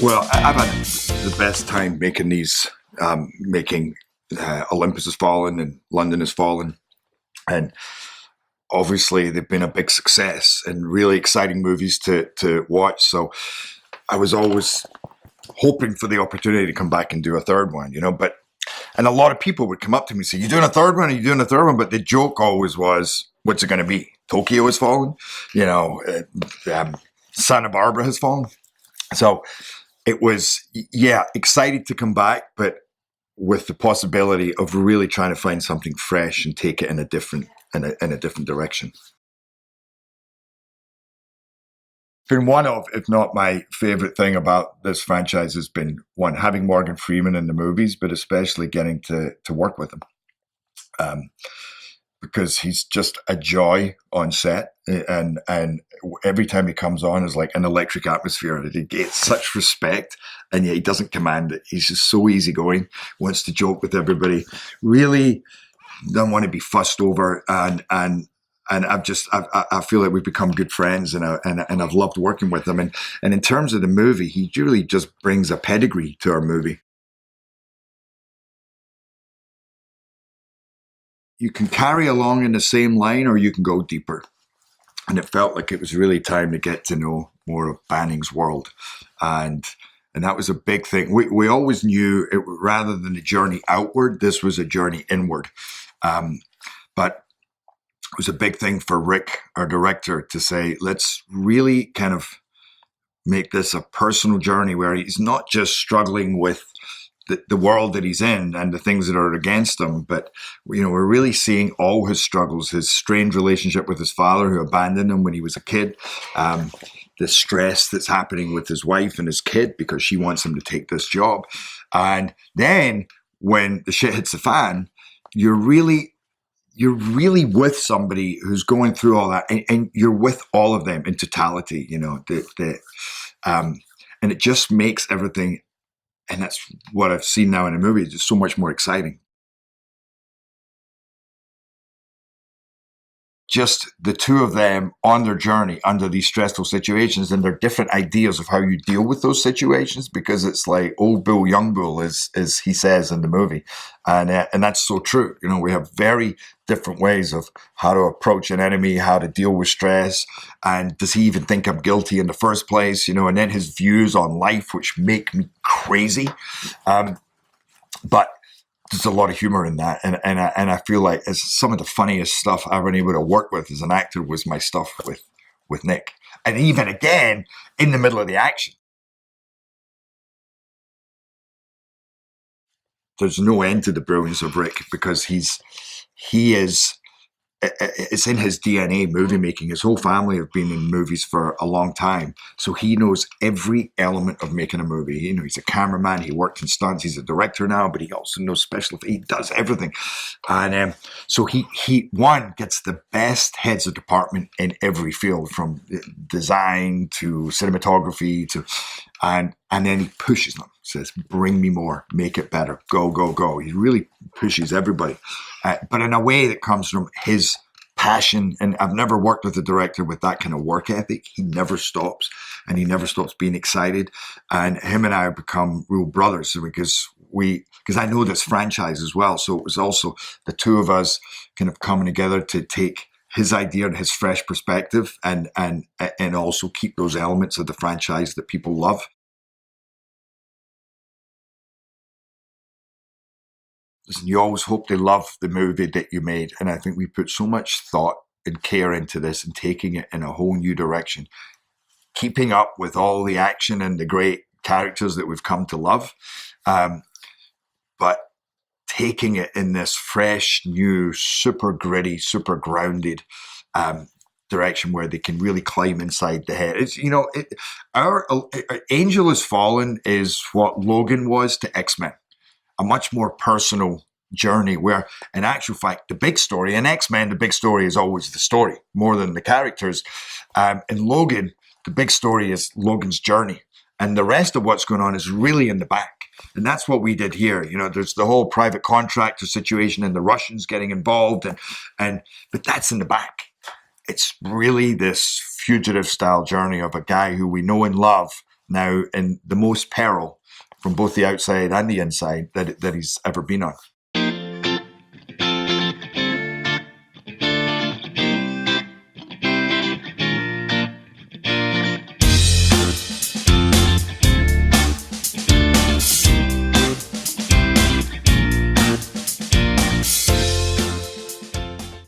Well, I've had the best time making these, making Olympus Has Fallen and London Has Fallen. And obviously they've been a big success and really exciting movies to watch. So I was always hoping for the opportunity to come back and do a third one, and a lot of people would come up to me and say, "You doing a third one? Are you doing a third one?" But the joke always was, "What's it going to be? Tokyo Has Fallen? Santa Barbara Has Fallen?" So it was, excited to come back, but with the possibility of really trying to find something fresh and take it in a different direction. Been one of, if not my favorite thing about this franchise has been, one, having Morgan Freeman in the movies, but especially getting to work with him. Because he's just a joy on set, and every time he comes on is like an electric atmosphere, and he gets such respect, and yet he doesn't command it. He's just so easygoing, wants to joke with everybody, really don't want to be fussed over, and I feel like we've become good friends, and I've loved working with him. And in terms of the movie, he really just brings a pedigree to our movie. You can carry along in the same line, or you can go deeper. And it felt like it was really time to get to know more of Banning's world. And that was a big thing. We always knew it, rather than a journey outward, this was a journey inward. But it was a big thing for Rick, our director, to say, let's really kind of make this a personal journey where he's not just struggling with the world that he's in and the things that are against him, but we're really seeing all his struggles, his strained relationship with his father who abandoned him when he was a kid, the stress that's happening with his wife and his kid because she wants him to take this job. And then when the shit hits the fan, you're really with somebody who's going through all that, and you're with all of them in totality, and it just makes everything. And that's what I've seen now in a movie. It's just so much more exciting. Just the two of them on their journey under these stressful situations, and their different ideas of how you deal with those situations, because it's like old bull, young bull, as he says in the movie. And that's so true. We have very different ways of how to approach an enemy, how to deal with stress. And does he even think I'm guilty in the first place? And then his views on life, which make me crazy. But there's a lot of humor in that, and I feel like it's some of the funniest stuff I've been able to work with as an actor was my stuff with Nick, and even again in the middle of the action. There's no end to the brilliance of Rick, because he is. It's in his DNA, movie making. His whole family have been in movies for a long time. So he knows every element of making a movie. He's a cameraman. He worked in stunts. He's a director now, but he also knows special effects. He does everything. And so he gets the best heads of department in every field, from design to cinematography and then he pushes them, says, bring me more, make it better, go, go, go. He really pushes everybody, but in a way that comes from his passion. And I've never worked with a director with that kind of work ethic. He never stops, and he never stops being excited. And him and I have become real brothers, because I know this franchise as well. So it was also the two of us kind of coming together to take his idea and his fresh perspective, and also keep those elements of the franchise that people love. Listen, you always hope they love the movie that you made, and I think we put so much thought and care into this, and taking it in a whole new direction, keeping up with all the action and the great characters that we've come to love, but taking it in this fresh, new, super gritty, super grounded direction where they can really climb inside the head. It's our Angel Has Fallen is what Logan was to X-Men, a much more personal journey, where in actual fact the big story in X-Men, the big story is always the story more than the characters. In Logan, the big story is Logan's journey, and the rest of what's going on is really in the back. And that's what we did here. There's the whole private contractor situation and the Russians getting involved, but that's in the back. It's really this fugitive style journey of a guy who we know and love now in the most peril from both the outside and the inside that he's ever been on.